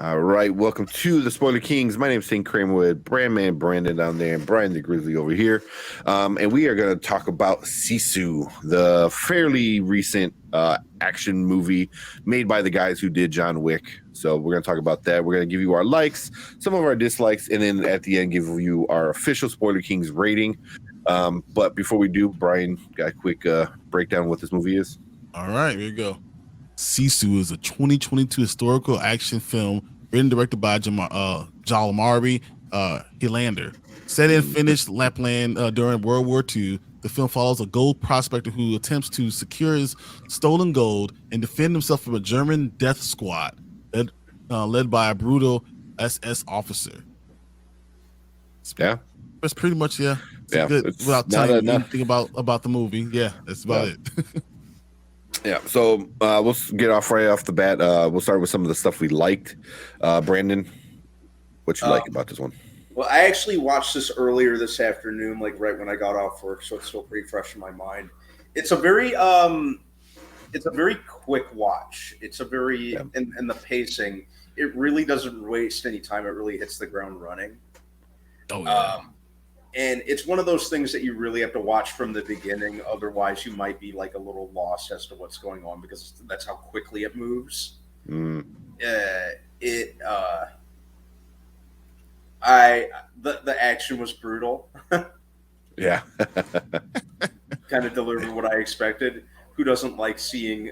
All right, welcome to the Spoiler Kings. My name is St. Kramer with Brandman Brandon down there and Brian the Grizzly over here. And we are going to talk about SISU, the fairly recent action movie made by the guys who did John Wick. So we're going to talk about that. We're going to give you our likes, some of our dislikes, and then at the end give you our official Spoiler Kings rating. But before we do, Brian, got a quick breakdown of what this movie is? All right, here you go. SISU is a 2022 historical action film written and directed by Jalmari Helander. Set in Finnish Lapland during World War II, the film follows a gold prospector who attempts to secure his stolen gold and defend himself from a German death squad led by a brutal SS officer. Yeah. That's pretty much, yeah. Good. Without telling you anything about the movie. Yeah, that's about it. Yeah, so we'll get off right off the bat. We'll start with some of the stuff we liked. Brandon, what you like about this one? Well, I actually watched this earlier this afternoon, like right when I got off work, so it's still pretty fresh in my mind. It's a very quick watch. It's a very and the pacing. It really doesn't waste any time. It really hits the ground running. Oh yeah. And it's one of those things that you really have to watch from the beginning. Otherwise, you might be like a little lost as to what's going on because that's how quickly it moves. The action was brutal. Yeah. Kind of delivered what I expected. Who doesn't like seeing,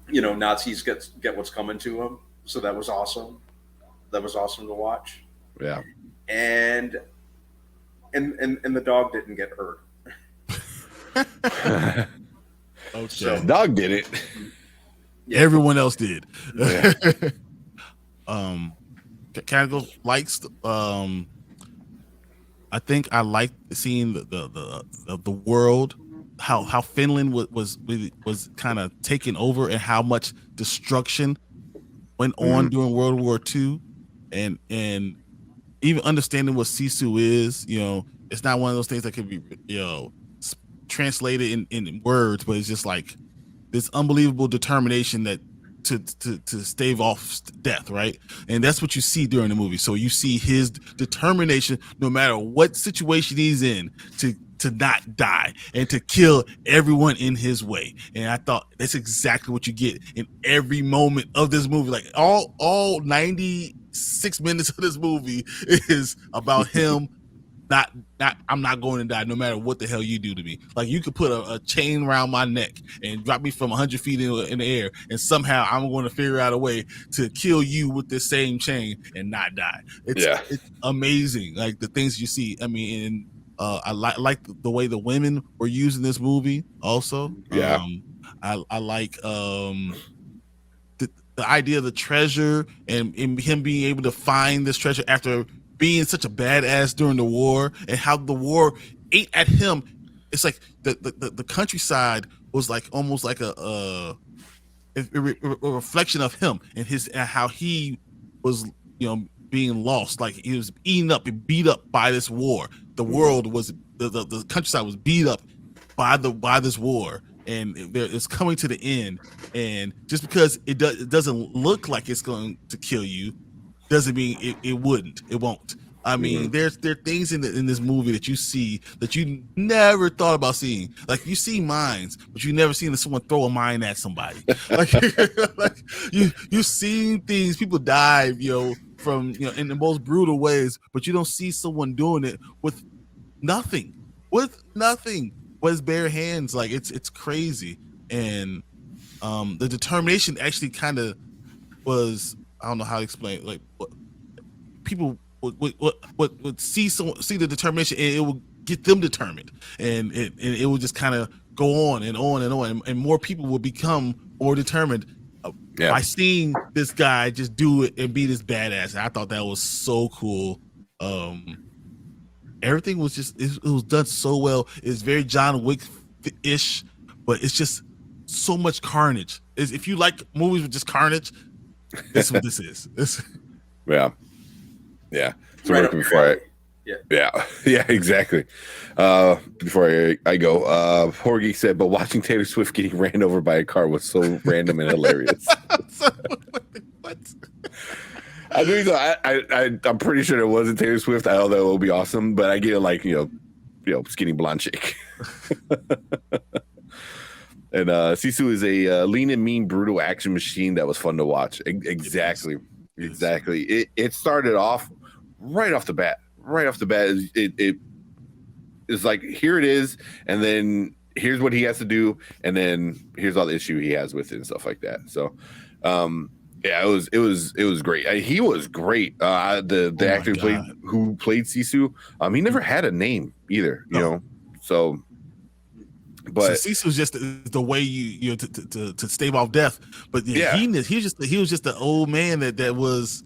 Nazis get what's coming to them? So that was awesome. That was awesome to watch. Yeah. And the dog didn't get hurt. Okay. So, the dog did it. Yeah. Everyone else did. Yeah. Candle likes. I think I like seeing the world, how Finland was kind of taken over, and how much destruction went on during World War II, and even understanding what SISU is, it's not one of those things that can be, translated in words, but it's just like this unbelievable determination that to stave off death, right? And that's what you see during the movie. So you see his determination, no matter what situation he's in, to not die and to kill everyone in his way. And I thought that's exactly what you get in every moment of this movie. Like all 96 minutes of this movie is about him I'm not going to die no matter what the hell you do to me. Like, you could put a chain around my neck and drop me from 100 feet in the air, and somehow I'm going to figure out a way to kill you with this same chain and not die. It's amazing, like the things you see. I mean, and I like the way the women were used in this movie also. Yeah. I like the idea of the treasure and him being able to find this treasure after being such a badass during the war, and how the war ate at him. It's like the countryside was like almost like a reflection of him and how he was, being lost. Like, he was eaten up and beat up by this war. The world was the countryside was beat up by this war, and it's coming to the end. And just because it doesn't look like it's going to kill you, doesn't mean it won't. I mean, there are things in this movie that you see that you never thought about seeing. Like, you see mines, but you never seen someone throw a mine at somebody. Like, like you seen things, people die, from in the most brutal ways, but you don't see someone doing it with nothing, with his bare hands. Like, it's crazy. And the determination actually kind of was, I don't know how to explain it. Like, people would see the determination, and it will get them determined, and it will just kind of go on and on and on, and more people will become more determined by seeing this guy just do it and be this badass. And I thought that was so cool. Everything was just it was done so well. It's very John Wick-ish, but it's just so much carnage. If you like movies with just carnage, that's what this is. Yeah. So right before yeah, exactly. Before I go, Horgy said, but watching Taylor Swift getting ran over by a car was so random and hilarious. What? I do. I'm pretty sure it wasn't Taylor Swift. Although it would be awesome, but I get it like skinny blonde chick. And Sisu is a lean and mean, brutal action machine that was fun to watch. Exactly. It started off right off the bat. It is like, here it is, and then here's what he has to do, and then here's all the issue he has with it and stuff like that. So, yeah, it was great. He was great. The actor who played Sisu, he never had a name either. You know, so. But so Cecil's just the way you to stave off death. But yeah, he was just the old man that was.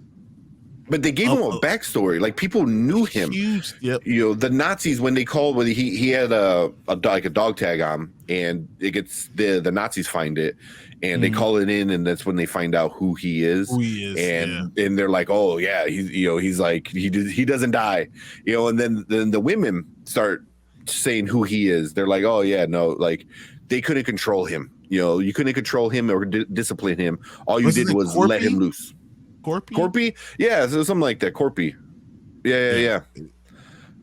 But they gave him a backstory. Like, people knew him. Huge, yep. The Nazis, when he had a dog tag on, and it gets the Nazis find it, and they call it in, and that's when they find out who he is. And they're like, oh yeah, he's like he doesn't die, and then the women start saying who he is. They're like, oh yeah, no, like they couldn't control him. You couldn't control him or discipline him. All you did was let him loose. Corpy? Yeah, so something like that. Corpy. Yeah.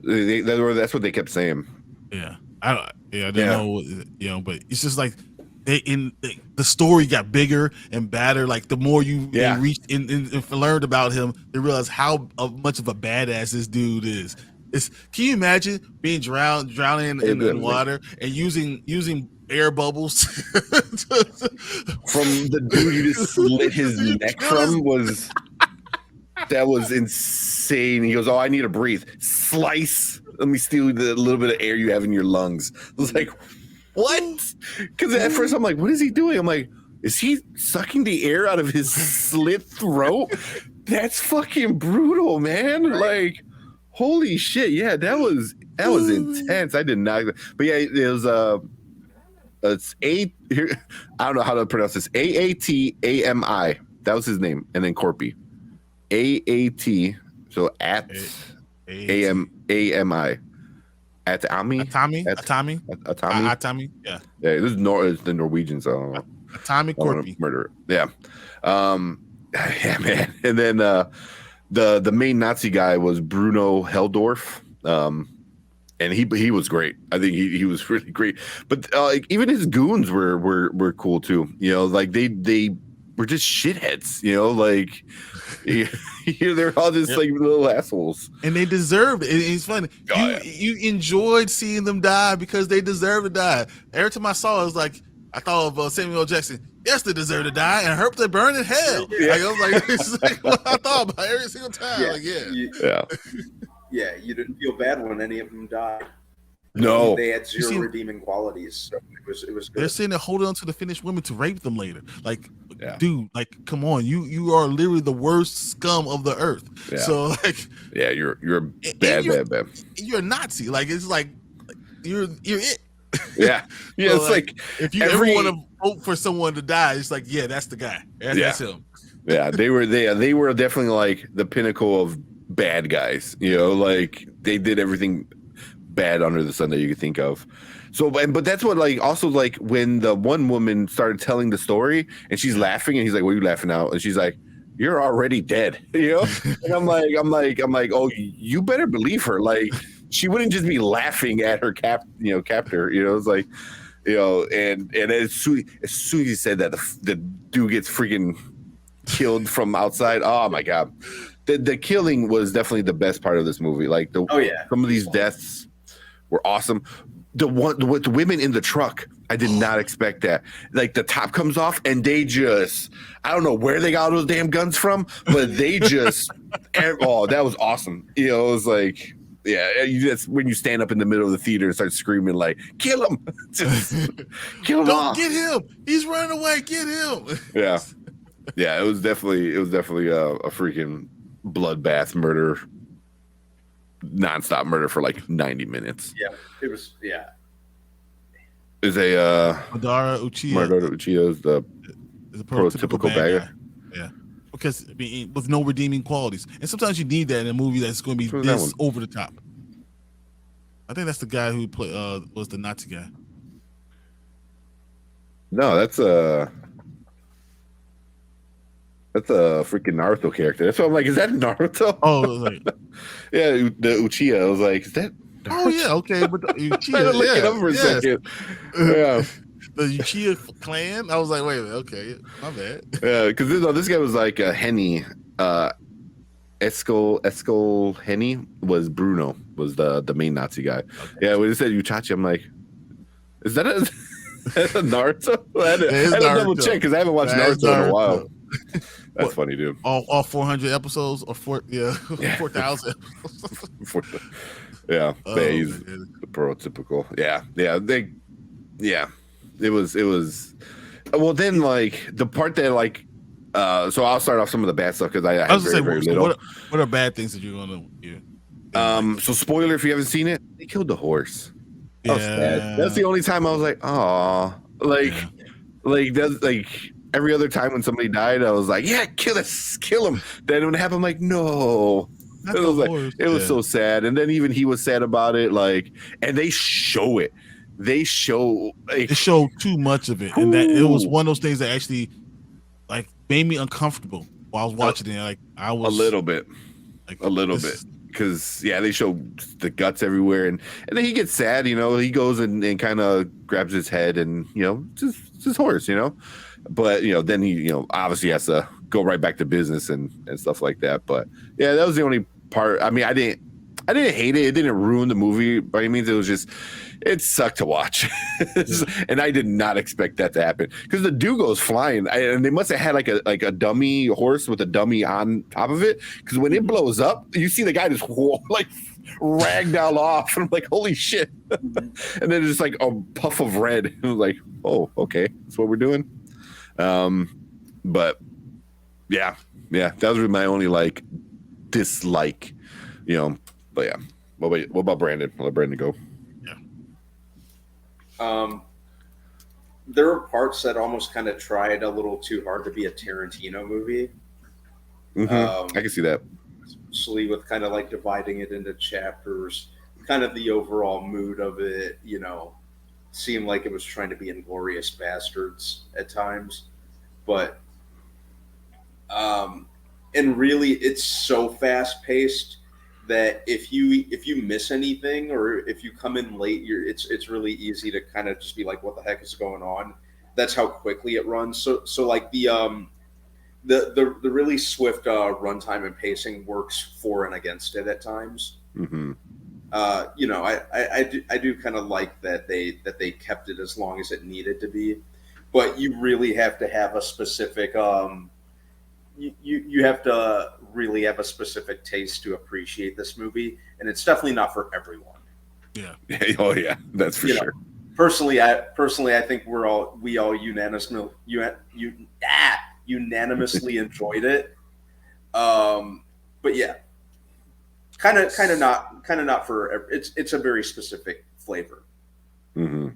That's what they kept saying. Yeah, I don't know, but it's just like the story got bigger and badder. Like the more they reached and learned about him, they realized how much of a badass this dude is. Can you imagine being drowning in water and using air bubbles from the dude you just slit his neck from? That was insane. He goes, oh, I need to breathe. Slice. Let me steal the little bit of air you have in your lungs. I was like, what? Because at first I'm like, what is he doing? I'm like, is he sucking the air out of his slit throat? That's fucking brutal, man. Like, holy shit. Yeah, that was intense. I did not. But yeah, it was it's I don't know how to pronounce this. AATAMI. That was his name. And then Corpy. AAT. So at AMI. At Ami. Atami. Yeah. Yeah, this is the Norwegians. Atami Corpy. Murderer. Yeah. Yeah, man. And then the main Nazi guy was Bruno Heldorf. And he was great. I think he was really great. But even his goons were cool too. Like they were just shitheads. Like they're all just like little assholes. And they deserved it. It's funny. You enjoyed seeing them die because they deserve to die. Every time I saw it, I was like, I thought of Samuel L. Jackson. Yes, they deserve to die and hope they burn in hell. Yeah. Like, I was like, it's like what I thought about every single time. Yeah, you didn't feel bad when any of them died. No, they had zero redeeming qualities. So it was good. They're saying they're holding on to the Finnish women to rape them later. Like, dude, like, come on, you are literally the worst scum of the earth. Yeah. So like, yeah, you're bad. You're a Nazi. Like, it's like you're it. Yeah, yeah. So it's like if you ever want to vote for someone to die, it's like, yeah, that's the guy. That's him. Yeah, they were definitely like the pinnacle of bad guys. Like they did everything bad under the sun that you could think of. So, but that's what, like, also, like, when the one woman started telling the story and she's laughing and he's like, what are you laughing at? And she's like, you're already dead, And I'm like, oh, you better believe her. Like, she wouldn't just be laughing at her captor, It's like, and as soon as he said that, the dude gets freaking killed from outside. Oh my God. The killing was definitely the best part of this movie. Like some of these deaths were awesome. The women in the truck, I did not expect that. Like the top comes off and they just, I don't know where they got all those damn guns from, but they just, that was awesome. It was like, that's when you stand up in the middle of the theater and start screaming like, kill him, just kill him. Don't get him. He's running away. Get him. Yeah. It was definitely a freaking bloodbath murder. Non-stop murder for like 90 minutes. Yeah, it was. Yeah, is a Madara Uchiha. Madara Uchiha is the prototypical bad guy. Yeah, because with no redeeming qualities, and sometimes you need that in a movie that's going to be this over the top. I think that's the guy who was the Nazi guy. No, that's That's a freaking Naruto character. That's why I'm like, is that Naruto? Oh, like, Yeah, the Uchiha. I was like, is that Naruto? oh yeah, okay, but the I had to Uchiha, look it up for a yes. second. Yeah. The Uchiha clan. I was like, wait a minute, okay, my bad. Yeah, because this guy was like a Henny. Esco Henny was Bruno, was the main Nazi guy. Okay. Yeah, when he said Uchachi, I'm like, is that a, that's a Naruto? I had to double check because I haven't watched Naruto in a while. That's funny, dude. All 400 episodes or 4,000. Yeah, he's the prototypical. Yeah. It was. Well, then like the part that like. So I'll start off some of the bad stuff because I was very little. What are bad things that you're gonna hear? So spoiler if you haven't seen it, they killed the horse. Yeah, that's the only time I was like, oh, like every other time when somebody died, I was like, yeah, kill him. Then when it happened, I'm like, no. It was so sad, and then even he was sad about it. Like, and they show it. They show too much of it, and that it was one of those things that actually like made me uncomfortable while I was watching it. Like I was a little bit because they show the guts everywhere, and then he gets sad. He goes and kind of grabs his head, and just his horse. But then he obviously has to go right back to business and stuff like that. But yeah, that was the only part. I mean, I didn't hate it. It didn't ruin the movie by any means. It was just, it sucked to watch. And I did not expect that to happen because the dude goes flying, and they must have had like a dummy horse with a dummy on top of it. Because when it blows up, you see the guy just like ragdoll off, and I'm like, holy shit. And then it's just like a puff of red. I was like, oh, okay, that's what we're doing. But yeah, that was my only like dislike, But yeah, what about Brandon? I'll let Brandon go. Yeah. There were parts that almost kind of tried a little too hard to be a Tarantino movie. I can see that. Especially with kind of like dividing it into chapters, kind of the overall mood of it, seemed like it was trying to be Inglourious Bastards at times. But and really it's so fast paced that if you miss anything or if you come in late, it's really easy to kind of just be like, what the heck is going on? That's how quickly it runs. So like the really swift runtime and pacing works for and against it at times. Mm-hmm. I do kind of like that they kept it as long as it needed to be, but you really have to have a specific you have to really have a specific taste to appreciate this movie, and it's definitely not for everyone. Yeah. Oh yeah, that's for sure. Personally, I think we all unanimously enjoyed it. But yeah, kind of not for it's a very specific flavor. Mm-hmm.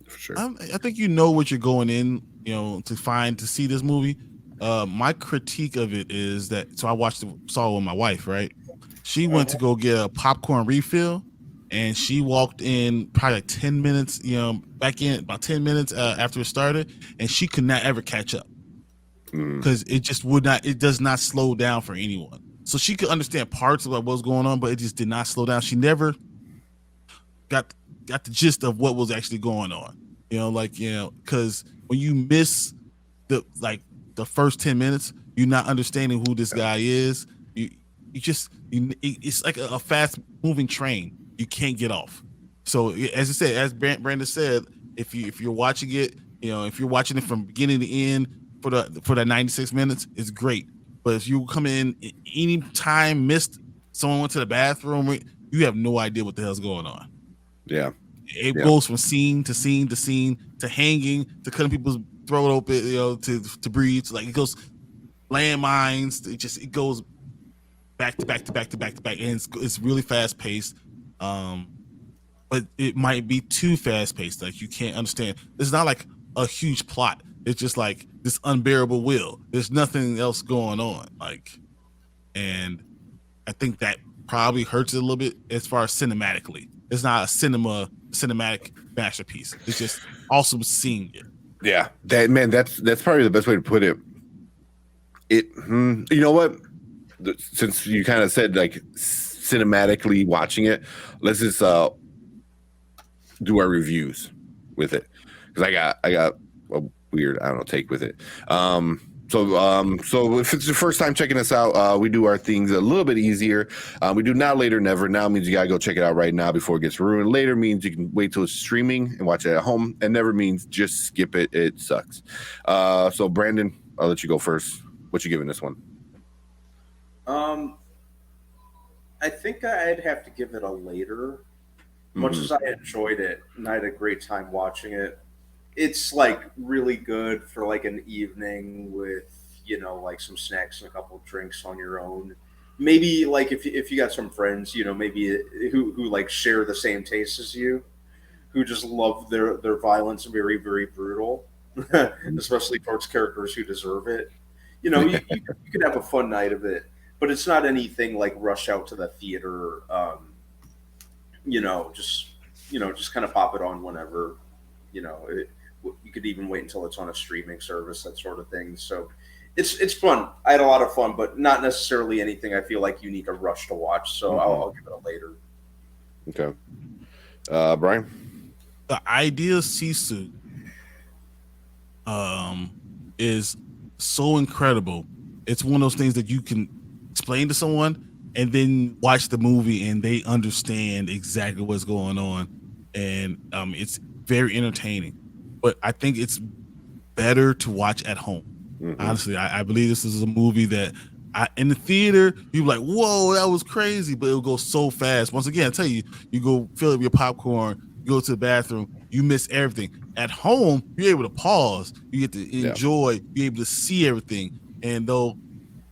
For sure. I think what you're going in, to see this movie. My critique of it is that, so I saw it with my wife, right? She went to go get a popcorn refill, and she walked in probably like 10 minutes, back in about 10 minutes after it started, and she could not ever catch up because it just it does not slow down for anyone. So she could understand parts of what was going on, but it just did not slow down. She never got the gist of what was actually going on, because when you miss the first 10 minutes, you're not understanding who this guy is. It's like a fast moving train. You can't get off. So as I said, as Brandon said, if you're watching it, if you're watching it from beginning to end for the 96 minutes, it's great. But if you come in any time, missed someone went to the bathroom, you have no idea what the hell's going on. Yeah. It goes from scene to scene to scene to hanging to cutting people's throat open, to breathe. Like it goes landmines. It goes back to back to back to back to back, and it's really fast paced. But it might be too fast paced. Like you can't understand. It's not like a huge plot. It's just like this unbearable will. There's nothing else going on. And I think that probably hurts it a little bit as far as cinematically. It's not a cinematic masterpiece. It's just awesome seeing it. Yeah, that's probably the best way to put it. You know what? Since you kind of said like cinematically watching it, let's just do our reviews with it, because I got a weird, I don't know, take with it. So if it's your first time checking us out, we do our things a little bit easier. We do now, later, never. Now means you gotta go check it out right now before it gets ruined. Later means you can wait till it's streaming and watch it at home, and never means just skip it. It sucks. So Brandon, I'll let you go first. What you giving this one? I think I'd have to give it a later. Much as I enjoyed it and I had a great time watching it, it's like really good for like an evening with, you know, like some snacks and a couple of drinks on your own. Maybe like if you got some friends, you know, maybe who like share the same tastes as you, who just love their violence and very, very brutal, especially towards characters who deserve it. You know, you could have a fun night of it, but it's not anything like rush out to the theater. You know, just kind of pop it on whenever. You know, you could even wait until it's on a streaming service, that sort of thing. So it's fun. I had a lot of fun, but not necessarily anything I feel like you need to rush to watch. So I'll give it a later. Okay. Brian? The idea of SISU is so incredible. It's one of those things that you can explain to someone and then watch the movie and they understand exactly what's going on. And it's very entertaining. But I think it's better to watch at home. Honestly, I believe this is a movie that in the theater, you're like, whoa, that was crazy, but it'll go so fast. Once again, I tell you, you go fill up your popcorn, you go to the bathroom, you miss everything. At home, you're able to pause, you get to enjoy, be able to see everything. And though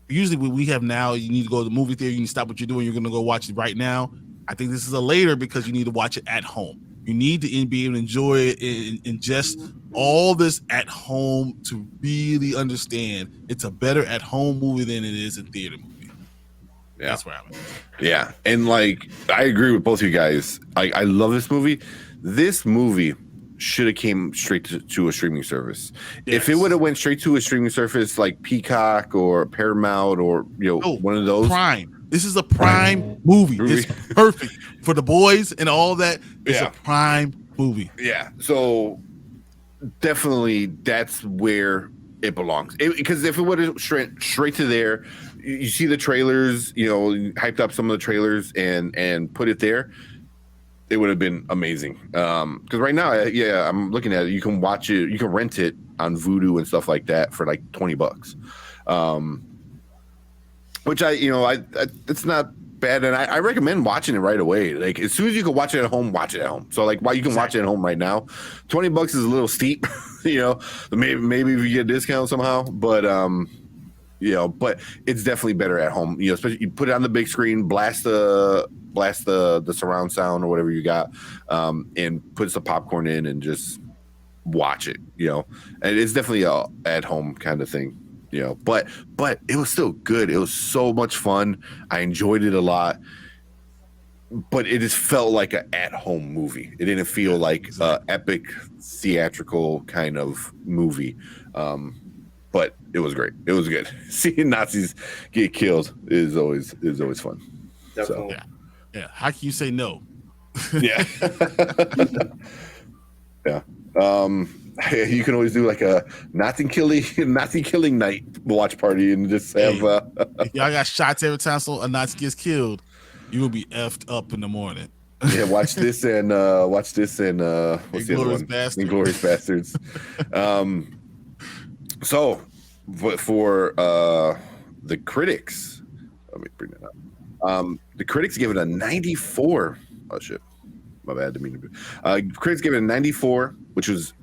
usually what we have now, you need to go to the movie theater, you need to stop what you're doing, you're going to go watch it right now. I think this is a later because you need to watch it at home. You need to be able to enjoy it and ingest all this at home to really understand it's a better at home movie than it is a theater movie. Yeah. That's where I'm at. Yeah. And like, I agree with both of you guys. I love this movie. This movie should have came straight to a streaming service. Yes. If it would have went straight to a streaming service like Peacock or Paramount or, you know, one of those. Prime. This is a prime movie. It's perfect for the boys and all that. It's a prime movie. Yeah. So definitely that's where it belongs. Because if it would have straight to there, you see the trailers, you know, hyped up some of the trailers and put it there, it would have been amazing. Because right now, I'm looking at it. You can watch it. You can rent it on Vudu and stuff like that for like $20. Which it's not bad, and I recommend watching it right away. Like as soon as you can watch it at home, watch it at home. So like while you can watch it at home right now, $20 is a little steep, you know. Maybe if you get a discount somehow, but but it's definitely better at home. You know, especially you put it on the big screen, blast the surround sound or whatever you got, and put some popcorn in and just watch it. You know, and it's definitely a at home kind of thing. You know, but it was still good. It was so much fun. I enjoyed it a lot. But it just felt like an at-home movie. It didn't feel like an epic theatrical kind of movie. But it was great. It was good. Seeing Nazis get killed is always fun. Definitely. So. Yeah. How can you say no? Yeah. Yeah. You can always do like a Nazi killing night watch party and just have. If y'all got shots every time a Nazi gets killed, you will be effed up in the morning. Yeah, watch this and what's the other one? Inglourious Bastards. So for the critics, let me bring that up. The critics give it a 94. Oh shit, my bad. Critics give it a 94, which was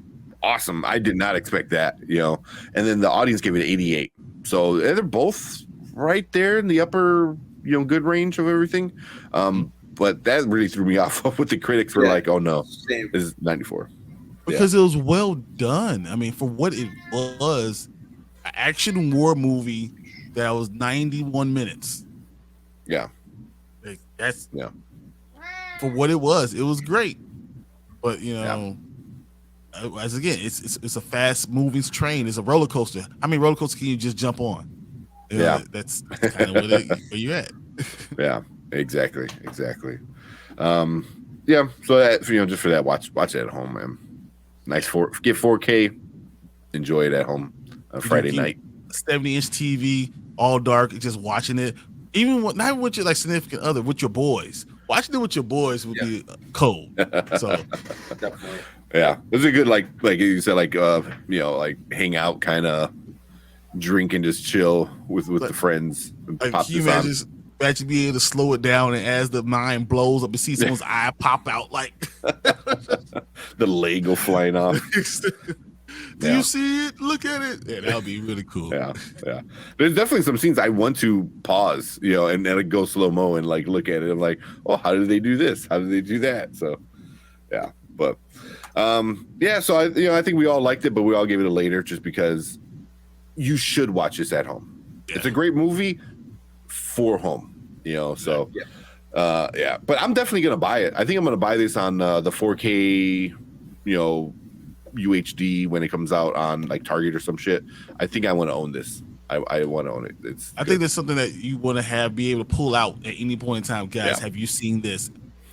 awesome. I did not expect that, you know. And then the audience gave it 88. So they're both right there in the upper, you know, good range of everything. But that really threw me off. What the critics were like, oh no, this is 94. Because it was well done. I mean, for what it was, an action war movie that was 91 minutes. Yeah. Like, that's for what it was great. But you know, as again, it's a fast moving train. It's a roller coaster. How many roller coasters can you just jump on? Yeah. That's kind of where you at. Yeah, exactly. Yeah, so that, just for that, watch it at home, man. Nice get 4K, enjoy it at home on Friday night. 70-inch TV, all dark, just watching it. Even not with your significant other, with your boys. Watching it with your boys would be cold. So Definitely. Yeah, it's a good like you said, like hang out, kind of drink and just chill with the friends. Pop can you imagine being able to slow it down, and as the mind blows up, you see someone's eye pop out, like the leg go flying off. Do you see it? Look at it. Yeah, that would be really cool. Yeah. There's definitely some scenes I want to pause, and then go slow mo and look at it. I'm like, oh, how did they do this? How did they do that? So, yeah, but so I think we all liked it, but we all gave it a later just because you should watch this at home. Yeah. It's a great movie for home, so but I'm definitely gonna buy it. I think I'm gonna buy this on the 4K, UHD when it comes out on Target or some shit. I think I want to own this. I want to own it. I think there's something that you want to be able to pull out at any point in time. Guys, have you seen this?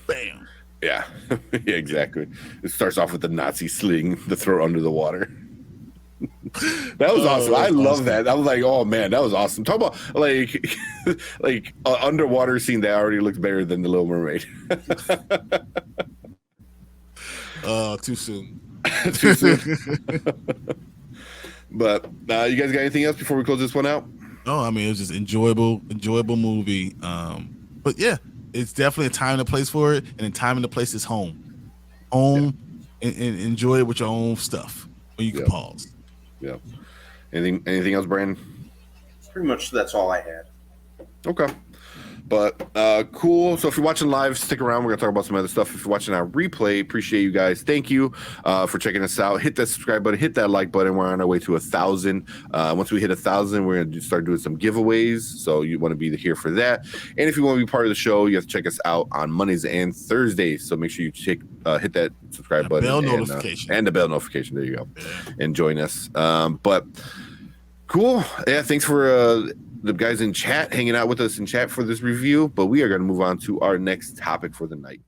Bam. Yeah. Yeah, exactly. It starts off with the Nazi sling, the throw under the water. That was awesome. I love that. I was like, oh man, that was awesome. Talk about underwater scene that already looks better than the Little Mermaid. Too soon. Too soon. But you guys got anything else before we close this one out? No, I mean, it was just enjoyable movie. But yeah, it's definitely a time and a place for it, and a time and a place is home. And enjoy it with your own stuff when you can pause. Yeah. Anything else, Brandon? Pretty much that's all I had. Okay. But cool. So if you're watching live, stick around. We're gonna talk about some other stuff. If you're watching our replay, appreciate you guys. Thank you for checking us out. Hit that subscribe button, hit that like button. We're on our way to 1,000. Once we hit 1,000, we're gonna start doing some giveaways. So you want to be here for that. And if you want to be part of the show, you have to check us out on Mondays and Thursdays. So make sure you hit that subscribe button bell notification and the bell notification. There you go. And join us. But cool. Yeah. Thanks for the guys in chat hanging out with us in chat for this review, but we are going to move on to our next topic for the night.